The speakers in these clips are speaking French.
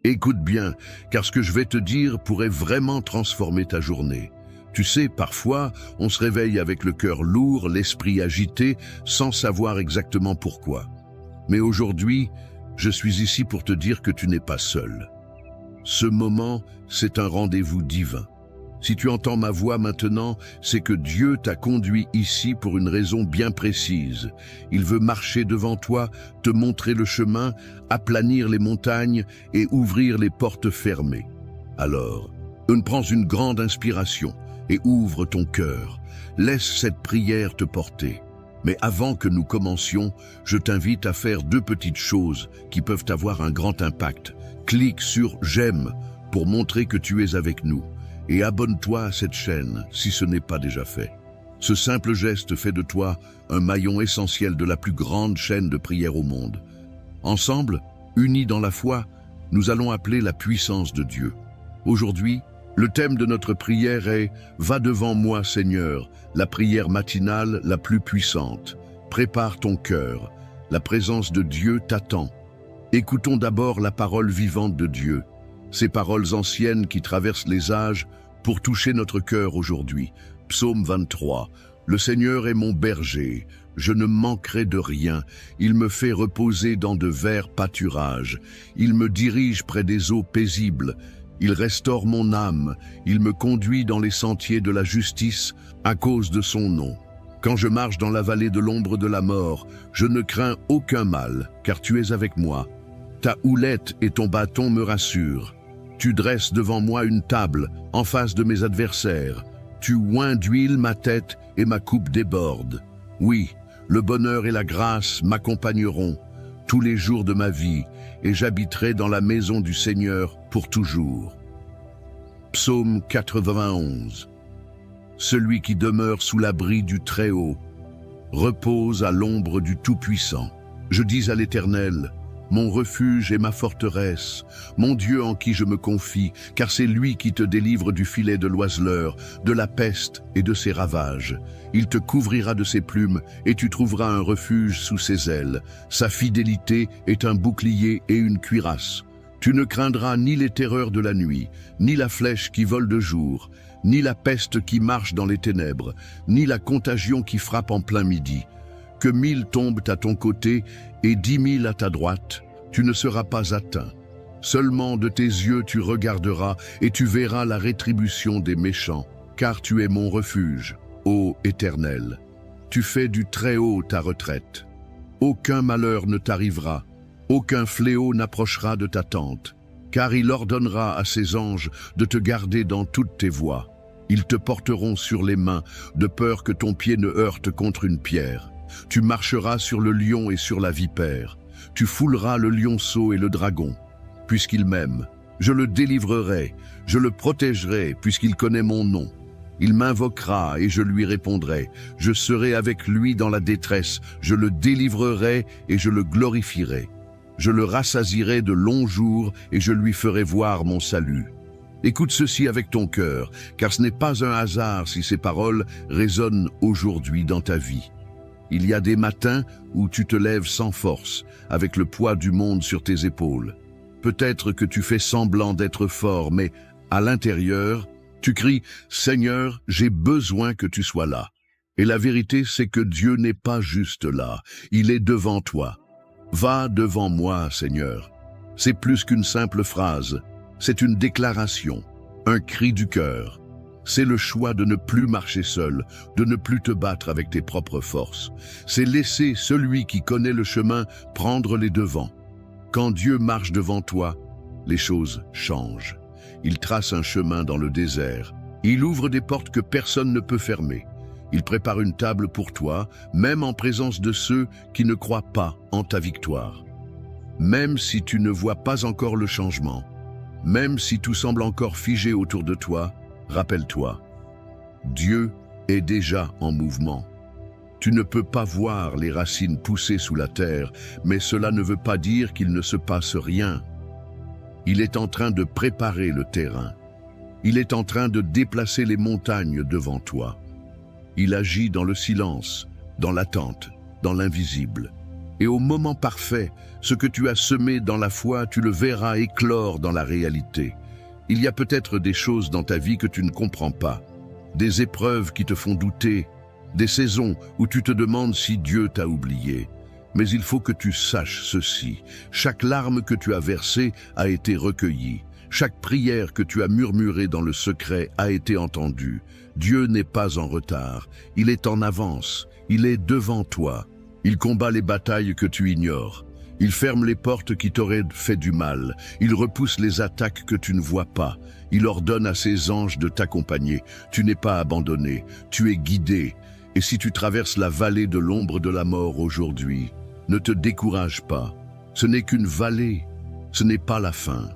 Écoute bien, car ce que je vais te dire pourrait vraiment transformer ta journée. Tu sais, parfois, on se réveille avec le cœur lourd, l'esprit agité, sans savoir exactement pourquoi. Mais aujourd'hui, je suis ici pour te dire que tu n'es pas seul. Ce moment, c'est un rendez-vous divin. Si tu entends ma voix maintenant, c'est que Dieu t'a conduit ici pour une raison bien précise. Il veut marcher devant toi, te montrer le chemin, aplanir les montagnes et ouvrir les portes fermées. Alors, prends une grande inspiration et ouvre ton cœur. Laisse cette prière te porter. Mais avant que nous commencions, je t'invite à faire deux petites choses qui peuvent avoir un grand impact. Clique sur « J'aime » pour montrer que tu es avec nous. Et abonne-toi à cette chaîne si ce n'est pas déjà fait. Ce simple geste fait de toi un maillon essentiel de la plus grande chaîne de prière au monde. Ensemble, unis dans la foi, nous allons appeler la puissance de Dieu. Aujourd'hui, le thème de notre prière est « Va devant moi, Seigneur », la prière matinale la plus puissante. Prépare ton cœur, la présence de Dieu t'attend. Écoutons d'abord la parole vivante de Dieu. Ces paroles anciennes qui traversent les âges pour toucher notre cœur aujourd'hui. Psaume 23. Le Seigneur est mon berger, je ne manquerai de rien. Il me fait reposer dans de verts pâturages. Il me dirige près des eaux paisibles. Il restaure mon âme. Il me conduit dans les sentiers de la justice à cause de son nom. Quand je marche dans la vallée de l'ombre de la mort, je ne crains aucun mal, car tu es avec moi. Ta houlette et ton bâton me rassurent. Tu dresses devant moi une table, en face de mes adversaires. Tu oins d'huile ma tête et ma coupe déborde. Oui, le bonheur et la grâce m'accompagneront tous les jours de ma vie, et j'habiterai dans la maison du Seigneur pour toujours. Psaume 91. Celui qui demeure sous l'abri du Très-Haut repose à l'ombre du Tout-Puissant. Je dis à l'Éternel, mon refuge et ma forteresse, mon Dieu en qui je me confie, car c'est lui qui te délivre du filet de l'oiseleur, de la peste et de ses ravages. Il te couvrira de ses plumes et tu trouveras un refuge sous ses ailes. Sa fidélité est un bouclier et une cuirasse. Tu ne craindras ni les terreurs de la nuit, ni la flèche qui vole de jour, ni la peste qui marche dans les ténèbres, ni la contagion qui frappe en plein midi. Que 1000 tombent à ton côté et 10 000 à ta droite, tu ne seras pas atteint. Seulement de tes yeux tu regarderas et tu verras la rétribution des méchants, car tu es mon refuge, ô Éternel. Tu fais du Très-Haut ta retraite. Aucun malheur ne t'arrivera, aucun fléau n'approchera de ta tente, car il ordonnera à ses anges de te garder dans toutes tes voies. Ils te porteront sur les mains, de peur que ton pied ne heurte contre une pierre. Tu marcheras sur le lion et sur la vipère. Tu fouleras le lionceau et le dragon. Puisqu'il m'aime, je le délivrerai, je le protégerai, puisqu'il connaît mon nom. Il m'invoquera et je lui répondrai. Je serai avec lui dans la détresse, je le délivrerai et je le glorifierai. Je le rassasierai de longs jours et je lui ferai voir mon salut. Écoute ceci avec ton cœur, car ce n'est pas un hasard si ces paroles résonnent aujourd'hui dans ta vie. Il y a des matins où tu te lèves sans force, avec le poids du monde sur tes épaules. Peut-être que tu fais semblant d'être fort, mais à l'intérieur, tu cries « Seigneur, j'ai besoin que tu sois là ». Et la vérité, c'est que Dieu n'est pas juste là, il est devant toi. Va devant moi, Seigneur. C'est plus qu'une simple phrase, c'est une déclaration, un cri du cœur. C'est le choix de ne plus marcher seul, de ne plus te battre avec tes propres forces. C'est laisser celui qui connaît le chemin prendre les devants. Quand Dieu marche devant toi, les choses changent. Il trace un chemin dans le désert. Il ouvre des portes que personne ne peut fermer. Il prépare une table pour toi, même en présence de ceux qui ne croient pas en ta victoire. Même si tu ne vois pas encore le changement, même si tout semble encore figé autour de toi, rappelle-toi, Dieu est déjà en mouvement. Tu ne peux pas voir les racines pousser sous la terre, mais cela ne veut pas dire qu'il ne se passe rien. Il est en train de préparer le terrain. Il est en train de déplacer les montagnes devant toi. Il agit dans le silence, dans l'attente, dans l'invisible. Et au moment parfait, ce que tu as semé dans la foi, tu le verras éclore dans la réalité. Il y a peut-être des choses dans ta vie que tu ne comprends pas, des épreuves qui te font douter, des saisons où tu te demandes si Dieu t'a oublié. Mais il faut que tu saches ceci, chaque larme que tu as versée a été recueillie, chaque prière que tu as murmurée dans le secret a été entendue. Dieu n'est pas en retard, il est en avance, il est devant toi. Il combat les batailles que tu ignores. Il ferme les portes qui t'auraient fait du mal. Il repousse les attaques que tu ne vois pas. Il ordonne à ses anges de t'accompagner. Tu n'es pas abandonné, tu es guidé. Et si tu traverses la vallée de l'ombre de la mort aujourd'hui, ne te décourage pas. Ce n'est qu'une vallée, ce n'est pas la fin.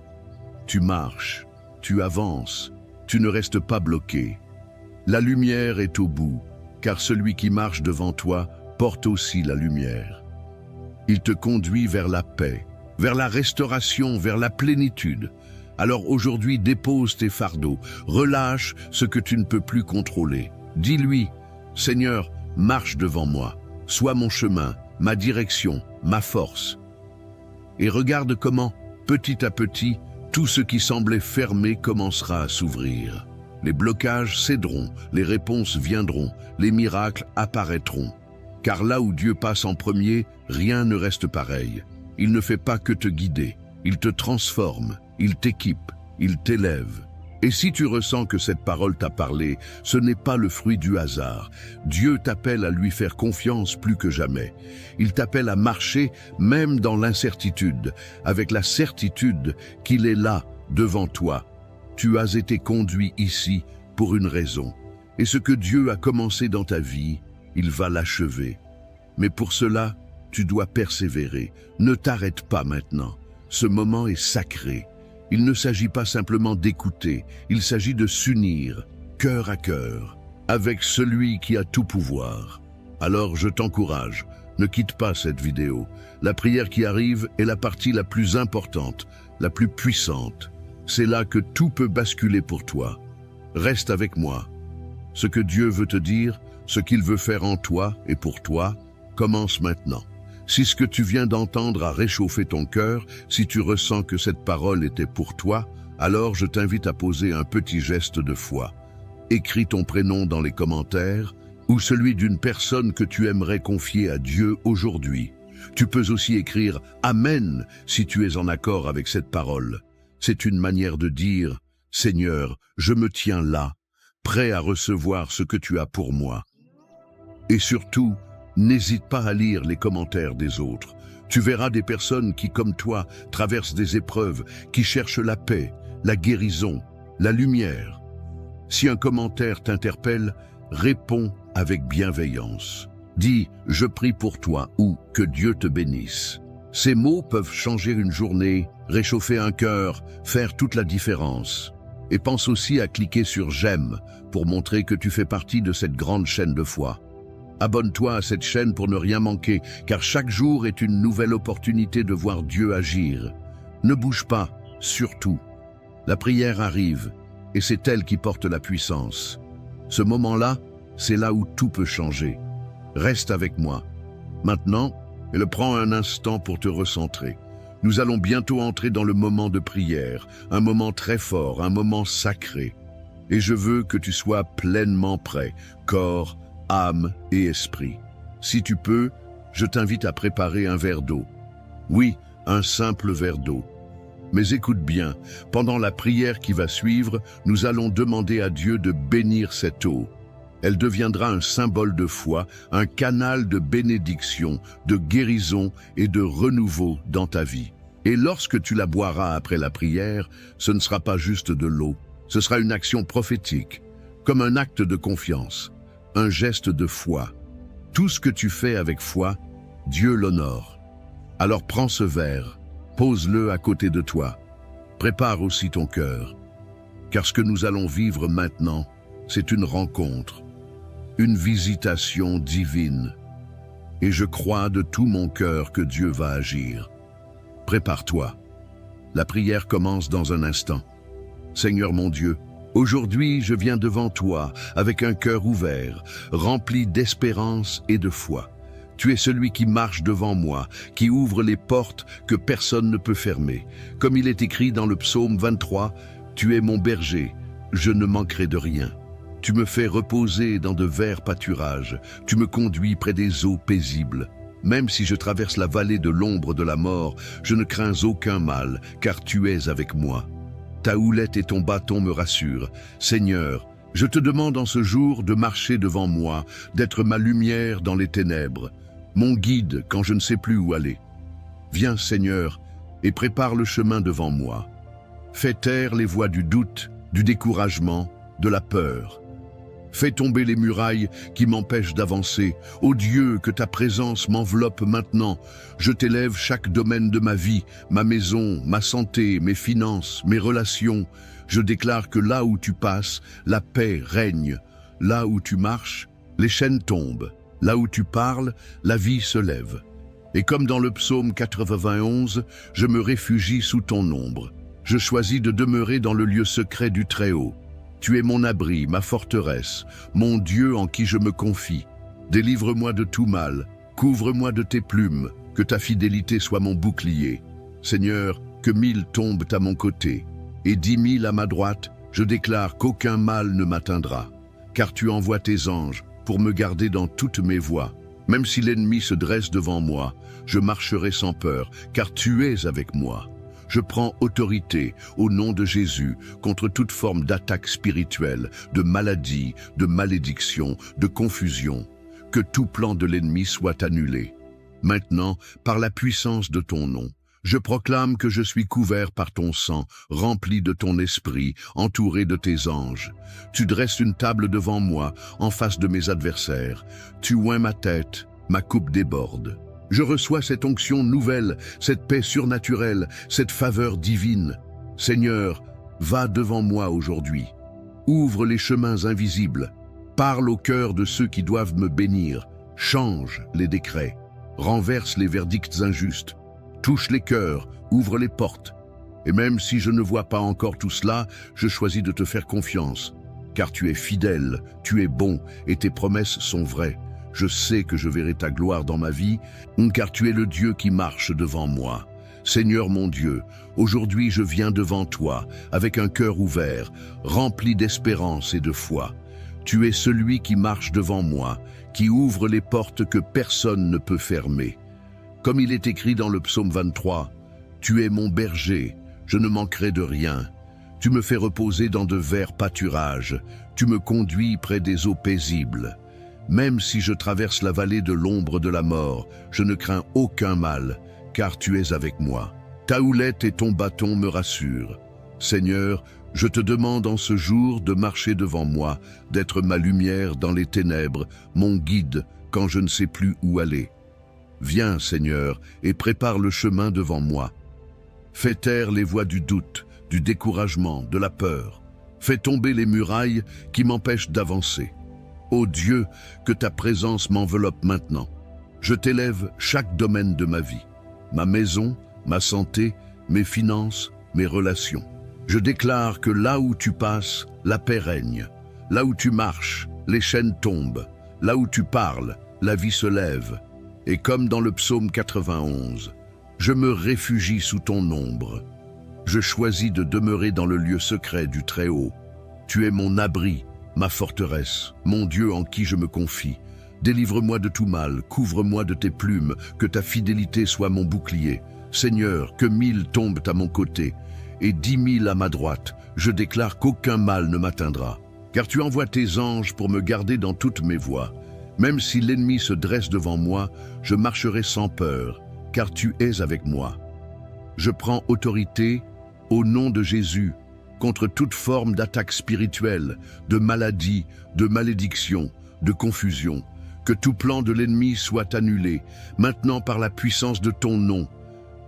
Tu marches, tu avances, tu ne restes pas bloqué. La lumière est au bout, car celui qui marche devant toi porte aussi la lumière. Il te conduit vers la paix, vers la restauration, vers la plénitude. Alors aujourd'hui, dépose tes fardeaux, relâche ce que tu ne peux plus contrôler. Dis-lui, Seigneur, marche devant moi, sois mon chemin, ma direction, ma force. Et regarde comment, petit à petit, tout ce qui semblait fermé commencera à s'ouvrir. Les blocages céderont, les réponses viendront, les miracles apparaîtront. Car là où Dieu passe en premier, rien ne reste pareil. Il ne fait pas que te guider, il te transforme, il t'équipe, il t'élève. Et si tu ressens que cette parole t'a parlé, ce n'est pas le fruit du hasard. Dieu t'appelle à lui faire confiance plus que jamais. Il t'appelle à marcher même dans l'incertitude, avec la certitude qu'il est là, devant toi. Tu as été conduit ici pour une raison. Et ce que Dieu a commencé dans ta vie, il va l'achever. Mais pour cela, tu dois persévérer. Ne t'arrête pas maintenant. Ce moment est sacré. Il ne s'agit pas simplement d'écouter, il s'agit de s'unir, cœur à cœur, avec celui qui a tout pouvoir. Alors je t'encourage, ne quitte pas cette vidéo. La prière qui arrive est la partie la plus importante, la plus puissante. C'est là que tout peut basculer pour toi. Reste avec moi. Ce que Dieu veut te dire, ce qu'il veut faire en toi et pour toi, commence maintenant. Si ce que tu viens d'entendre a réchauffé ton cœur, si tu ressens que cette parole était pour toi, alors je t'invite à poser un petit geste de foi. Écris ton prénom dans les commentaires ou celui d'une personne que tu aimerais confier à Dieu aujourd'hui. Tu peux aussi écrire « Amen » si tu es en accord avec cette parole. C'est une manière de dire « Seigneur, je me tiens là, prêt à recevoir ce que tu as pour moi. » Et surtout, n'hésite pas à lire les commentaires des autres. Tu verras des personnes qui, comme toi, traversent des épreuves, qui cherchent la paix, la guérison, la lumière. Si un commentaire t'interpelle, réponds avec bienveillance. Dis « Je prie pour toi » ou « Que Dieu te bénisse ». Ces mots peuvent changer une journée, réchauffer un cœur, faire toute la différence. Et pense aussi à cliquer sur « J'aime » pour montrer que tu fais partie de cette grande chaîne de foi. Abonne-toi à cette chaîne pour ne rien manquer, car chaque jour est une nouvelle opportunité de voir Dieu agir. Ne bouge pas, surtout. La prière arrive, et c'est elle qui porte la puissance. Ce moment-là, c'est là où tout peut changer. Reste avec moi. Maintenant, prends un instant pour te recentrer. Nous allons bientôt entrer dans le moment de prière, un moment très fort, un moment sacré. Et je veux que tu sois pleinement prêt, corps, âme et esprit. Si tu peux, je t'invite à préparer un verre d'eau. Oui, un simple verre d'eau. Mais écoute bien, pendant la prière qui va suivre, nous allons demander à Dieu de bénir cette eau. Elle deviendra un symbole de foi, un canal de bénédiction, de guérison et de renouveau dans ta vie. Et lorsque tu la boiras après la prière, ce ne sera pas juste de l'eau, ce sera une action prophétique, comme un acte de confiance. Un geste de foi. Tout ce que tu fais avec foi, Dieu l'honore. Alors prends ce verre, pose-le à côté de toi. Prépare aussi ton cœur. Car ce que nous allons vivre maintenant, c'est une rencontre, une visitation divine. Et je crois de tout mon cœur que Dieu va agir. Prépare-toi. La prière commence dans un instant. Seigneur mon Dieu, aujourd'hui, je viens devant toi avec un cœur ouvert, rempli d'espérance et de foi. Tu es celui qui marche devant moi, qui ouvre les portes que personne ne peut fermer. Comme il est écrit dans le psaume 23, « Tu es mon berger, je ne manquerai de rien. Tu me fais reposer dans de verts pâturages, tu me conduis près des eaux paisibles. Même si je traverse la vallée de l'ombre de la mort, je ne crains aucun mal, car tu es avec moi. Ta houlette et ton bâton me rassurent. Seigneur, je te demande en ce jour de marcher devant moi, d'être ma lumière dans les ténèbres, mon guide quand je ne sais plus où aller. Viens, Seigneur, et prépare le chemin devant moi. Fais taire les voix du doute, du découragement, de la peur. Fais tomber les murailles qui m'empêchent d'avancer. Ô Dieu, que ta présence m'enveloppe maintenant. Je t'élève chaque domaine de ma vie, ma maison, ma santé, mes finances, mes relations. Je déclare que là où tu passes, la paix règne. Là où tu marches, les chaînes tombent. Là où tu parles, la vie se lève. Et comme dans le psaume 91, je me réfugie sous ton ombre. Je choisis de demeurer dans le lieu secret du Très-Haut. Tu es mon abri, ma forteresse, mon Dieu en qui je me confie. Délivre-moi de tout mal, couvre-moi de tes plumes, que ta fidélité soit mon bouclier. Seigneur, que 1000 tombent à mon côté, et 10 000 à ma droite, je déclare qu'aucun mal ne m'atteindra. Car tu envoies tes anges pour me garder dans toutes mes voies. Même si l'ennemi se dresse devant moi, je marcherai sans peur, car tu es avec moi. Je prends autorité au nom de Jésus contre toute forme d'attaque spirituelle, de maladie, de malédiction, de confusion. Que tout plan de l'ennemi soit annulé. Maintenant, par la puissance de ton nom, je proclame que je suis couvert par ton sang, rempli de ton esprit, entouré de tes anges. Tu dresses une table devant moi, en face de mes adversaires. Tu oins ma tête, ma coupe déborde. Je reçois cette onction nouvelle, cette paix surnaturelle, cette faveur divine. Seigneur, va devant moi aujourd'hui. Ouvre les chemins invisibles. Parle au cœur de ceux qui doivent me bénir. Change les décrets. Renverse les verdicts injustes. Touche les cœurs, ouvre les portes. Et même si je ne vois pas encore tout cela, je choisis de te faire confiance. Car tu es fidèle, tu es bon, et tes promesses sont vraies. Je sais que je verrai ta gloire dans ma vie, car tu es le Dieu qui marche devant moi. Seigneur mon Dieu, aujourd'hui je viens devant toi, avec un cœur ouvert, rempli d'espérance et de foi. Tu es celui qui marche devant moi, qui ouvre les portes que personne ne peut fermer. Comme il est écrit dans le psaume 23, « Tu es mon berger, je ne manquerai de rien. Tu me fais reposer dans de verts pâturages, tu me conduis près des eaux paisibles. Même si je traverse la vallée de l'ombre de la mort, je ne crains aucun mal, car tu es avec moi. Ta houlette et ton bâton me rassurent. Seigneur, je te demande en ce jour de marcher devant moi, d'être ma lumière dans les ténèbres, mon guide quand je ne sais plus où aller. Viens, Seigneur, et prépare le chemin devant moi. Fais taire les voix du doute, du découragement, de la peur. Fais tomber les murailles qui m'empêchent d'avancer. Ô Dieu, que ta présence m'enveloppe maintenant. Je t'élève chaque domaine de ma vie, ma maison, ma santé, mes finances, mes relations. Je déclare que là où tu passes, la paix règne. Là où tu marches, les chaînes tombent. Là où tu parles, la vie se lève. Et comme dans le psaume 91, je me réfugie sous ton ombre. Je choisis de demeurer dans le lieu secret du Très-Haut. Tu es mon abri, ma forteresse, mon Dieu en qui je me confie. Délivre-moi de tout mal, couvre-moi de tes plumes, que ta fidélité soit mon bouclier. Seigneur, que 1000 tombent à mon côté, et 10 000 à ma droite, je déclare qu'aucun mal ne m'atteindra. Car tu envoies tes anges pour me garder dans toutes mes voies. Même si l'ennemi se dresse devant moi, je marcherai sans peur, car tu es avec moi. Je prends autorité, au nom de Jésus, contre toute forme d'attaque spirituelle, de maladie, de malédiction, de confusion. Que tout plan de l'ennemi soit annulé, maintenant par la puissance de ton nom.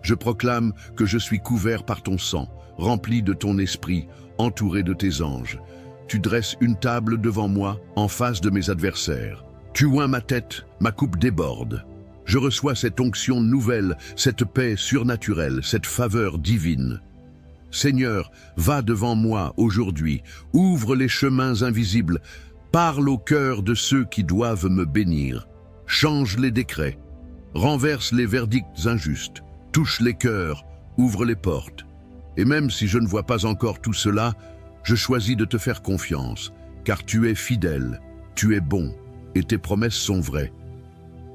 Je proclame que je suis couvert par ton sang, rempli de ton esprit, entouré de tes anges. Tu dresses une table devant moi, en face de mes adversaires. Tu oins ma tête, ma coupe déborde. Je reçois cette onction nouvelle, cette paix surnaturelle, cette faveur divine. Seigneur, va devant moi aujourd'hui, ouvre les chemins invisibles, parle au cœur de ceux qui doivent me bénir. change les décrets, renverse les verdicts injustes, touche les cœurs, ouvre les portes. Et même si je ne vois pas encore tout cela, je choisis de te faire confiance, car tu es fidèle, tu es bon, et tes promesses sont vraies.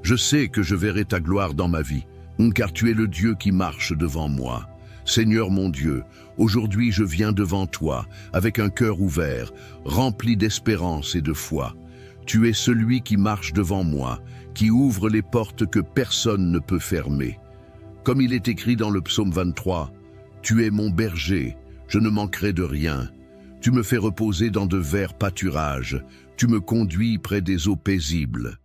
Je sais que je verrai ta gloire dans ma vie, car tu es le Dieu qui marche devant moi. Seigneur mon Dieu, aujourd'hui je viens devant toi, avec un cœur ouvert, rempli d'espérance et de foi. Tu es celui qui marche devant moi, qui ouvre les portes que personne ne peut fermer. Comme il est écrit dans le psaume 23, « Tu es mon berger, je ne manquerai de rien. Tu me fais reposer dans de verts pâturages, tu me conduis près des eaux paisibles.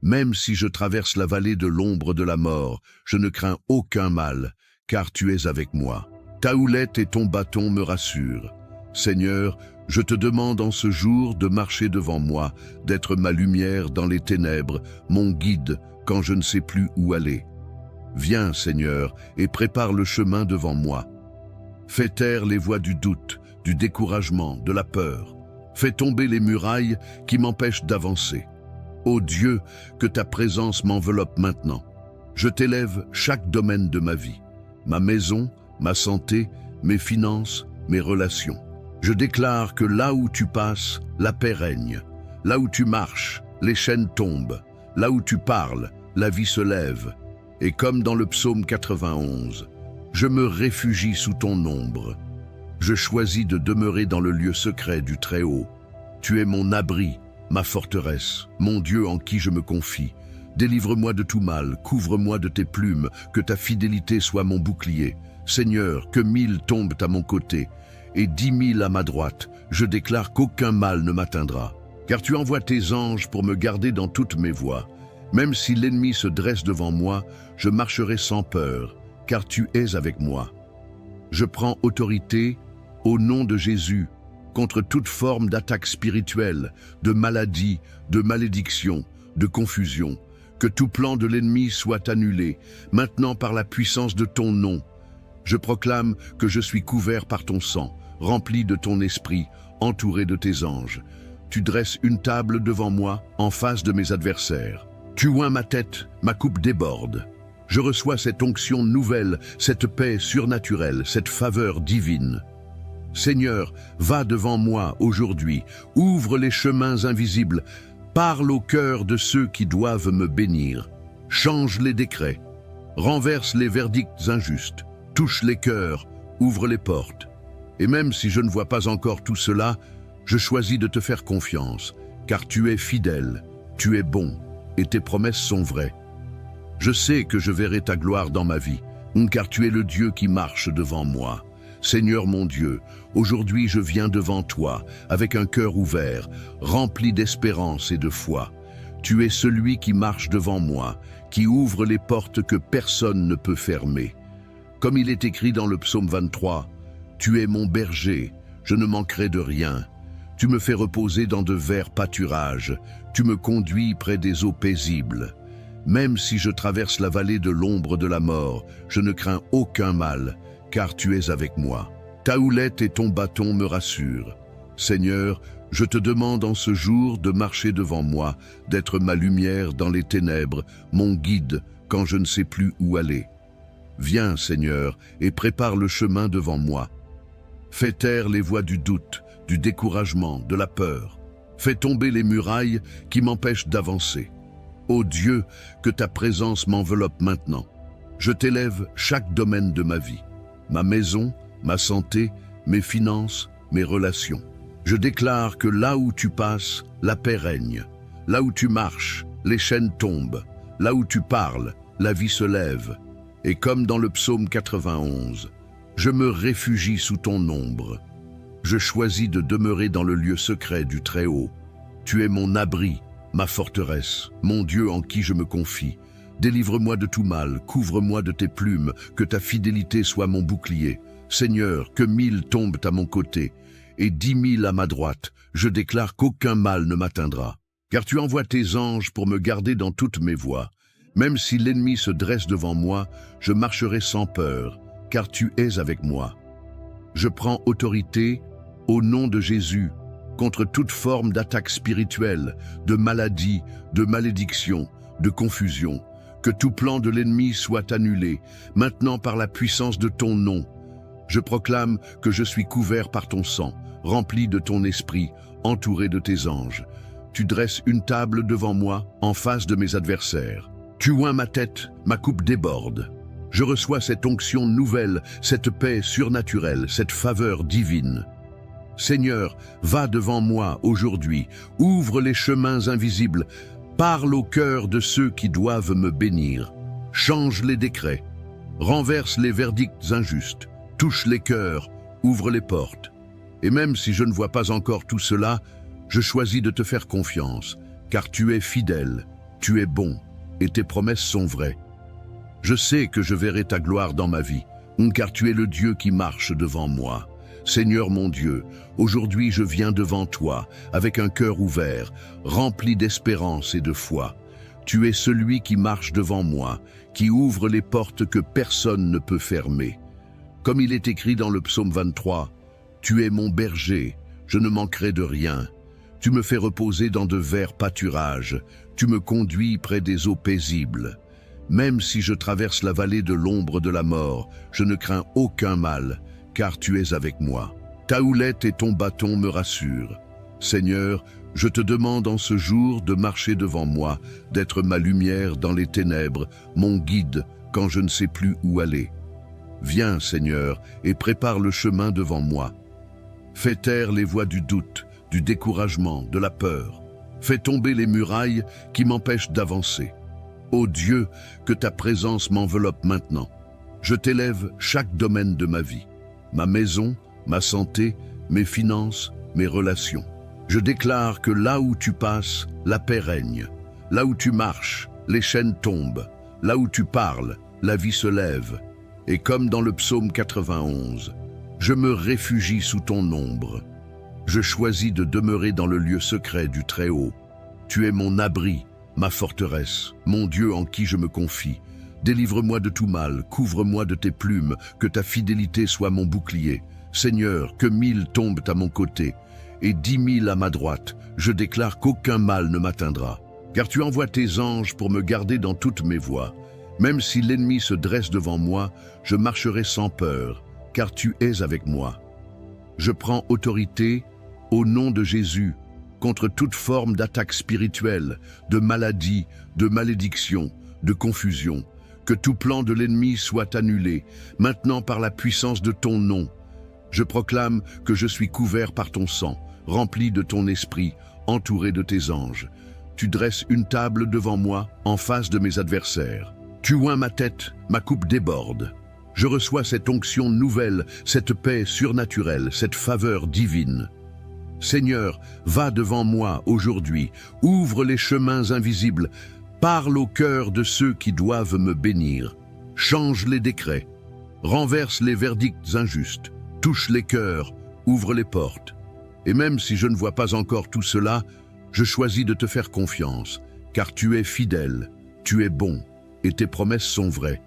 Même si je traverse la vallée de l'ombre de la mort, je ne crains aucun mal, car tu es avec moi. Ta houlette et ton bâton me rassurent. Seigneur, je te demande en ce jour de marcher devant moi, d'être ma lumière dans les ténèbres, mon guide quand je ne sais plus où aller. Viens, Seigneur, et prépare le chemin devant moi. Fais taire les voix du doute, du découragement, de la peur. Fais tomber les murailles qui m'empêchent d'avancer. Ô Dieu, que ta présence m'enveloppe maintenant. Je t'élève chaque domaine de ma vie, ma maison, ma santé, mes finances, mes relations. Je déclare que là où tu passes, la paix règne. Là où tu marches, les chaînes tombent. Là où tu parles, la vie se lève. Et comme dans le psaume 91, je me réfugie sous ton ombre. Je choisis de demeurer dans le lieu secret du Très-Haut. Tu es mon abri, ma forteresse, mon Dieu en qui je me confie. Délivre-moi de tout mal, couvre-moi de tes plumes, que ta fidélité soit mon bouclier. Seigneur, que 1000 tombent à mon côté, et 10 000 à ma droite, je déclare qu'aucun mal ne m'atteindra. Car tu envoies tes anges pour me garder dans toutes mes voies. Même si l'ennemi se dresse devant moi, je marcherai sans peur, car tu es avec moi. Je prends autorité, au nom de Jésus, contre toute forme d'attaque spirituelle, de maladie, de malédiction, de confusion. Que tout plan de l'ennemi soit annulé, maintenant par la puissance de ton nom. Je proclame que je suis couvert par ton sang, rempli de ton esprit, entouré de tes anges. Tu dresses une table devant moi, en face de mes adversaires. Tu oins ma tête, ma coupe déborde. Je reçois cette onction nouvelle, cette paix surnaturelle, cette faveur divine. Seigneur, va devant moi aujourd'hui, ouvre les chemins invisibles, parle au cœur de ceux qui doivent me bénir. Change les décrets, renverse les verdicts injustes, touche les cœurs, ouvre les portes. Et même si je ne vois pas encore tout cela, je choisis de te faire confiance, car tu es fidèle, tu es bon, et tes promesses sont vraies. Je sais que je verrai ta gloire dans ma vie, car tu es le Dieu qui marche devant moi. Seigneur mon Dieu, aujourd'hui je viens devant toi, avec un cœur ouvert, rempli d'espérance et de foi. Tu es celui qui marche devant moi, qui ouvre les portes que personne ne peut fermer. Comme il est écrit dans le psaume 23, « Tu es mon berger, je ne manquerai de rien. Tu me fais reposer dans de verts pâturages, tu me conduis près des eaux paisibles. Même si je traverse la vallée de l'ombre de la mort, je ne crains aucun mal, car tu es avec moi. Ta houlette et ton bâton me rassurent. Seigneur, je te demande en ce jour de marcher devant moi, d'être ma lumière dans les ténèbres, mon guide quand je ne sais plus où aller. Viens, Seigneur, et prépare le chemin devant moi. Fais taire les voix du doute, du découragement, de la peur. Fais tomber les murailles qui m'empêchent d'avancer. Ô Dieu, que ta présence m'enveloppe maintenant. Je t'élève chaque domaine de ma vie, ma maison, ma santé, mes finances, mes relations. Je déclare que là où tu passes, la paix règne. Là où tu marches, les chaînes tombent. Là où tu parles, la vie se lève. Et comme dans le psaume 91, je me réfugie sous ton ombre. Je choisis de demeurer dans le lieu secret du Très-Haut. Tu es mon abri, ma forteresse, mon Dieu en qui je me confie. Délivre-moi de tout mal, couvre-moi de tes plumes, que ta fidélité soit mon bouclier. Seigneur, que 1000 tombent à mon côté, et 10 000 à ma droite, je déclare qu'aucun mal ne m'atteindra. Car tu envoies tes anges pour me garder dans toutes mes voies. Même si l'ennemi se dresse devant moi, je marcherai sans peur, car tu es avec moi. Je prends autorité, au nom de Jésus, contre toute forme d'attaque spirituelle, de maladie, de malédiction, de confusion. Que tout plan de l'ennemi soit annulé, maintenant par la puissance de ton nom. Je proclame que je suis couvert par ton sang, rempli de ton esprit, entouré de tes anges. Tu dresses une table devant moi, en face de mes adversaires. Tu oins ma tête, ma coupe déborde. Je reçois cette onction nouvelle, cette paix surnaturelle, cette faveur divine. Seigneur, va devant moi aujourd'hui, ouvre les chemins invisibles, parle au cœur de ceux qui doivent me bénir. Change les décrets, renverse les verdicts injustes, touche les cœurs, ouvre les portes. Et même si je ne vois pas encore tout cela, je choisis de te faire confiance, car tu es fidèle, tu es bon, et tes promesses sont vraies. Je sais que je verrai ta gloire dans ma vie, car tu es le Dieu qui marche devant moi. Seigneur mon Dieu, aujourd'hui je viens devant toi, avec un cœur ouvert, rempli d'espérance et de foi. Tu es celui qui marche devant moi, qui ouvre les portes que personne ne peut fermer. Comme il est écrit dans le psaume 23, « Tu es mon berger, je ne manquerai de rien. Tu me fais reposer dans de verts pâturages, tu me conduis près des eaux paisibles. Même si je traverse la vallée de l'ombre de la mort, je ne crains aucun mal, car tu es avec moi. Ta houlette et ton bâton me rassurent. Seigneur, je te demande en ce jour de marcher devant moi, d'être ma lumière dans les ténèbres, mon guide quand je ne sais plus où aller. Viens, Seigneur, et prépare le chemin devant moi. Fais taire les voix du doute, du découragement, de la peur. Fais tomber les murailles qui m'empêchent d'avancer. Ô Dieu, que ta présence m'enveloppe maintenant. Je t'élève chaque domaine de ma vie. Ma maison, ma santé, mes finances, mes relations. Je déclare que là où tu passes, la paix règne. Là où tu marches, les chaînes tombent. Là où tu parles, la vie se lève. Et comme dans le psaume 91, je me réfugie sous ton ombre. Je choisis de demeurer dans le lieu secret du Très-Haut. Tu es mon abri, ma forteresse, mon Dieu en qui je me confie. Délivre-moi de tout mal, couvre-moi de tes plumes, que ta fidélité soit mon bouclier. Seigneur, que 1000 tombent à mon côté, et 10 000 à ma droite, je déclare qu'aucun mal ne m'atteindra. Car tu envoies tes anges pour me garder dans toutes mes voies. Même si l'ennemi se dresse devant moi, je marcherai sans peur, car tu es avec moi. Je prends autorité, au nom de Jésus, contre toute forme d'attaque spirituelle, de maladie, de malédiction, de confusion. Que tout plan de l'ennemi soit annulé, maintenant par la puissance de ton nom. Je proclame que je suis couvert par ton sang, rempli de ton esprit, entouré de tes anges. Tu dresses une table devant moi, en face de mes adversaires. Tu oins ma tête, ma coupe déborde. Je reçois cette onction nouvelle, cette paix surnaturelle, cette faveur divine. Seigneur, va devant moi aujourd'hui, ouvre les chemins invisibles, parle au cœur de ceux qui doivent me bénir. Change les décrets, renverse les verdicts injustes, touche les cœurs, ouvre les portes. Et même si je ne vois pas encore tout cela, je choisis de te faire confiance, car tu es fidèle, tu es bon, et tes promesses sont vraies.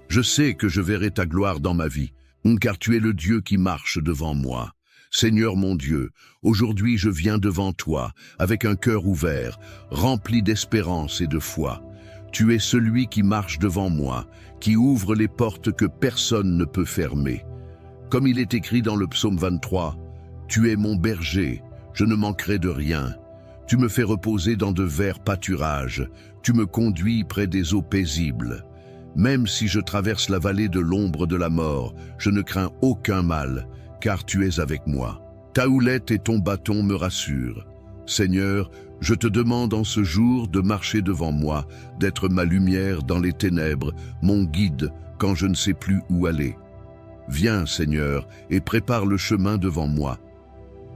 Je sais que je verrai ta gloire dans ma vie, car tu es le Dieu qui marche devant moi. Seigneur mon Dieu, aujourd'hui je viens devant toi, avec un cœur ouvert, rempli d'espérance et de foi. Tu es celui qui marche devant moi, qui ouvre les portes que personne ne peut fermer. Comme il est écrit dans le psaume 23, « Tu es mon berger, je ne manquerai de rien. Tu me fais reposer dans de verts pâturages, tu me conduis près des eaux paisibles. Même si je traverse la vallée de l'ombre de la mort, je ne crains aucun mal, car tu es avec moi. Ta houlette et ton bâton me rassurent. Seigneur, je te demande en ce jour de marcher devant moi, d'être ma lumière dans les ténèbres, mon guide quand je ne sais plus où aller. Viens, Seigneur, et prépare le chemin devant moi.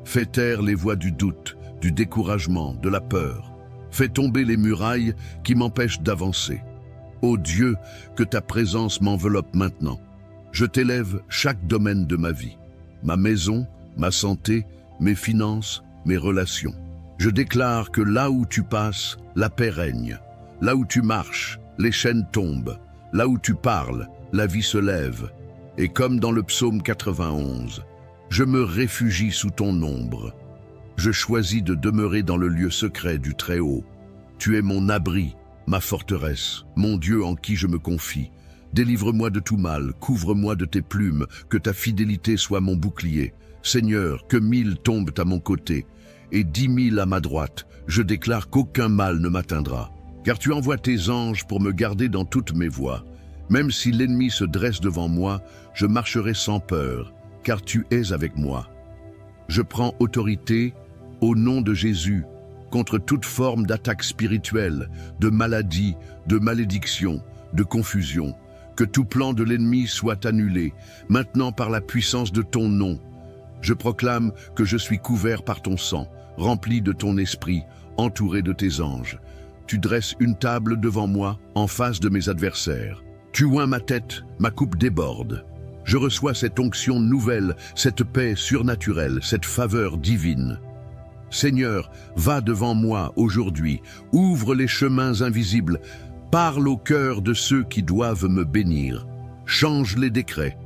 Fais taire les voix du doute, du découragement, de la peur. Fais tomber les murailles qui m'empêchent d'avancer. Ô Dieu, que ta présence m'enveloppe maintenant. Je t'élève chaque domaine de ma vie. Ma maison, ma santé, mes finances, mes relations. Je déclare que là où tu passes, la paix règne. Là où tu marches, les chaînes tombent. Là où tu parles, la vie se lève. Et comme dans le psaume 91, je me réfugie sous ton ombre. Je choisis de demeurer dans le lieu secret du Très-Haut. Tu es mon abri, ma forteresse, mon Dieu en qui je me confie. Délivre-moi de tout mal, couvre-moi de tes plumes, que ta fidélité soit mon bouclier. Seigneur, que 1000 tombent à mon côté, et 10 000 à ma droite, je déclare qu'aucun mal ne m'atteindra. Car tu envoies tes anges pour me garder dans toutes mes voies. Même si l'ennemi se dresse devant moi, je marcherai sans peur, car tu es avec moi. Je prends autorité, au nom de Jésus, contre toute forme d'attaque spirituelle, de maladie, de malédiction, de confusion. Que tout plan de l'ennemi soit annulé, maintenant par la puissance de ton nom. Je proclame que je suis couvert par ton sang, rempli de ton esprit, entouré de tes anges. Tu dresses une table devant moi, en face de mes adversaires. Tu oins ma tête, ma coupe déborde. Je reçois cette onction nouvelle, cette paix surnaturelle, cette faveur divine. Seigneur, va devant moi aujourd'hui, ouvre les chemins invisibles, parle au cœur de ceux qui doivent me bénir, change les décrets,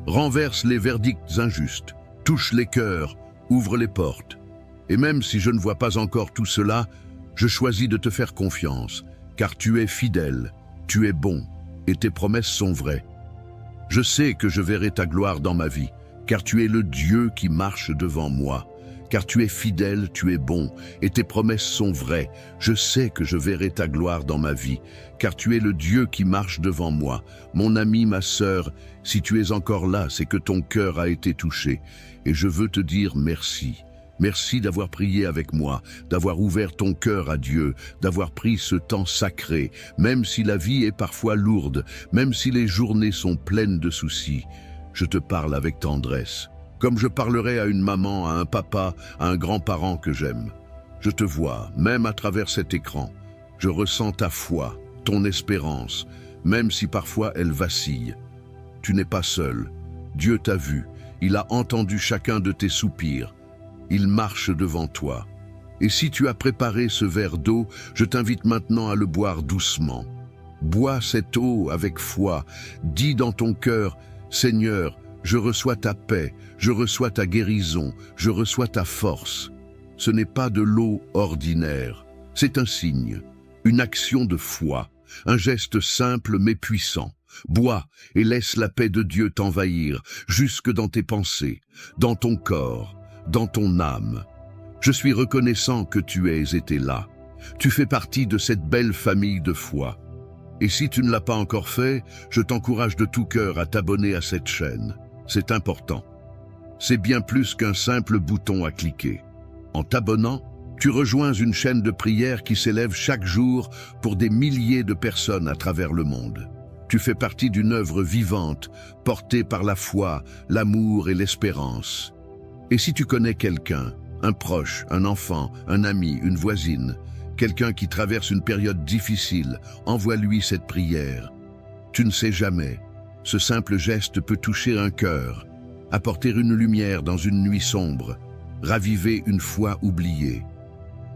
renverse les verdicts injustes, touche les cœurs, ouvre les portes. Et même si je ne vois pas encore tout cela, je choisis de te faire confiance, car tu es fidèle, tu es bon, et tes promesses sont vraies. Je sais que je verrai ta gloire dans ma vie, car tu es le Dieu qui marche devant moi. Car tu es fidèle, tu es bon, et tes promesses sont vraies. Je sais que je verrai ta gloire dans ma vie, car tu es le Dieu qui marche devant moi. Mon ami, ma sœur, si tu es encore là, c'est que ton cœur a été touché. Et je veux te dire merci. Merci d'avoir prié avec moi, d'avoir ouvert ton cœur à Dieu, d'avoir pris ce temps sacré, même si la vie est parfois lourde, même si les journées sont pleines de soucis. Je te parle avec tendresse, comme je parlerais à une maman, à un papa, à un grand-parent que j'aime. Je te vois, même à travers cet écran. Je ressens ta foi, ton espérance, même si parfois elle vacille. Tu n'es pas seul. Dieu t'a vu, il a entendu chacun de tes soupirs. Il marche devant toi. Et si tu as préparé ce verre d'eau, je t'invite maintenant à le boire doucement. Bois cette eau avec foi. Dis dans ton cœur, Seigneur, je reçois ta paix, je reçois ta guérison, je reçois ta force. Ce n'est pas de l'eau ordinaire, c'est un signe, une action de foi, un geste simple mais puissant. Bois et laisse la paix de Dieu t'envahir, jusque dans tes pensées, dans ton corps, dans ton âme. Je suis reconnaissant que tu aies été là. Tu fais partie de cette belle famille de foi. Et si tu ne l'as pas encore fait, je t'encourage de tout cœur à t'abonner à cette chaîne. C'est important. C'est bien plus qu'un simple bouton à cliquer. En t'abonnant, tu rejoins une chaîne de prière qui s'élève chaque jour pour des milliers de personnes à travers le monde. Tu fais partie d'une œuvre vivante, portée par la foi, l'amour et l'espérance. Et si tu connais quelqu'un, un proche, un enfant, un ami, une voisine, quelqu'un qui traverse une période difficile, envoie-lui cette prière. Tu ne sais jamais, ce simple geste peut toucher un cœur, apporter une lumière dans une nuit sombre, raviver une foi oubliée.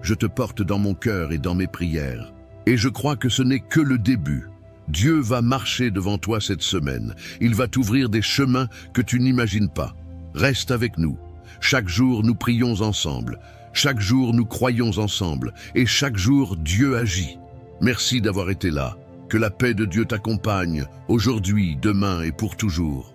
Je te porte dans mon cœur et dans mes prières. Et je crois que ce n'est que le début. Dieu va marcher devant toi cette semaine. Il va t'ouvrir des chemins que tu n'imagines pas. Reste avec nous. Chaque jour, nous prions ensemble. Chaque jour, nous croyons ensemble. Et chaque jour, Dieu agit. Merci d'avoir été là. Que la paix de Dieu t'accompagne, aujourd'hui, demain et pour toujours.